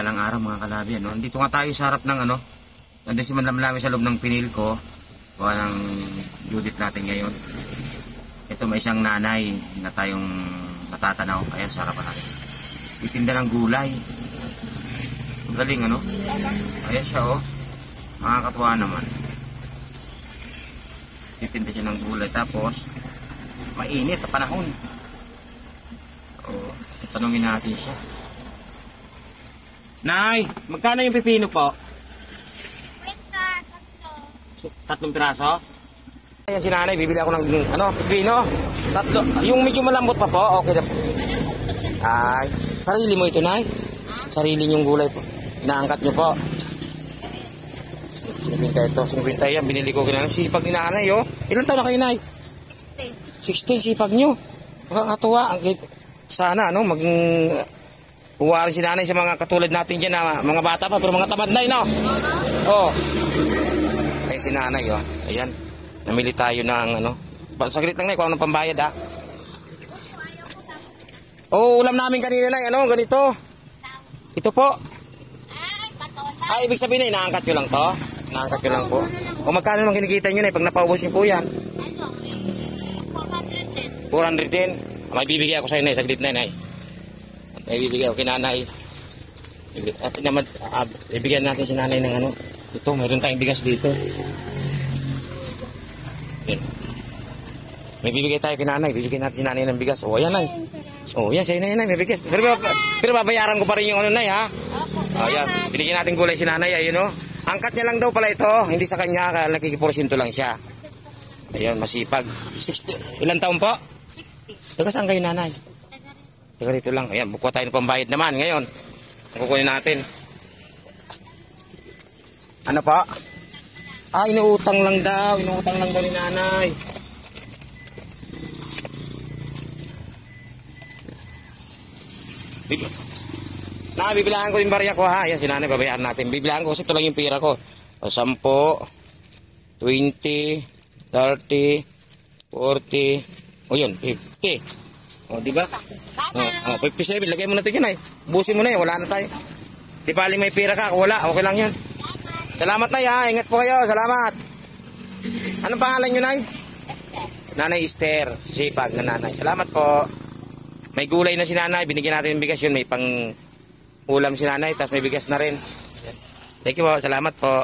Mapagpalang araw mga kalabi, ano? Dito nga tayo sa harap ng ano. Nandun si Manlamlami sa loob ng pinil ko. Gawa ng Judith natin ngayon. Ito may isang nanay na tayong natatanaw. Ayan sa harapan natin. Itinda ng gulay. Ang galing ano. Ayan siya oh. Makakatuwa naman. Itinda siya ng gulay. Tapos mainit sa panahon. O, tanungin natin siya. Nay, magkano yung pipino po? 3 piraso? Ayan si nanay, bibili ako ng pipino. 3. Yung medyo malambot pa po, okay na po. Ay, sarili mo ito, nay? Sarili niyong gulay po. Inaangkat niyo po. 50 ito, 50 yan. Binili ko kinanay. Sipag ni nanay, oh. Ilan taon na kayo, nay? 60, sipag niyo. Makakatuwa. Sana, maging uwari si nanay sa mga katulad natin dyan na mga bata pa, pero mga tamad na, no? Oo. Ay, si nanay, oh. Ayan. Namili tayo ng, saglit lang, nay, kung anong pambayad, ha? Oo, ulam namin kanina, nay, ganito. Ito po. Ay, ibig sabihin, nay, naangkat nyo lang to? Naangkat nyo lang po. O magkano nang kinikita nyo, nay, pag napaubos nyo po yan? 410. May bibigay ako sa'yo, nay, saglit na, nay. May bibigay ako kay nanay. At naman, ibigyan natin si nanay ng ito, mayroon tayong bigas dito. Yan. May bibigay tayo kay nanay. Bibigyan natin si nanay ng bigas. O, ayan, nay. O, yan, sa'yo na, nay, may bigas. Pero babayaran ko pa rin yung nay, ha? O, yan. Binigyan natin gulay si nanay, ayun, o. Angkat niya lang daw pala ito. Hindi sa kanya, nakikiporsyento lang siya. Ayun, masipag. 60. Ilan taon po? 60. Taga saan kayo, nanay? Taga dito lang. Ayan, bukuha tayo ng pambayad naman ngayon. Kukunin natin. Ano pa? Inuutang lang daw. Inuutang lang daw ni nanay. Bibilangan ko yung barya ko, ha. Ayan, si nanay, babayaran natin. Bibilangan ko kasi ito lang yung pira ko. 10, 20, 30, 40. O yun, 50. O, diba? O, 57. Lagay mo na ito yun, ay. Busin mo na yun. Wala na tayo. Di bali may pira ka. Wala. Okay lang yun. Salamat, nay, ha. Ingat po kayo. Salamat. Anong pangalan nyo, nay? Nanay Esther. Sipag na nanay. Salamat po. May gulay na si nanay. Binigyan natin yung bigas yun. May pang ulam si nanay. Tapos may bigas na rin. Thank you po. Salamat po.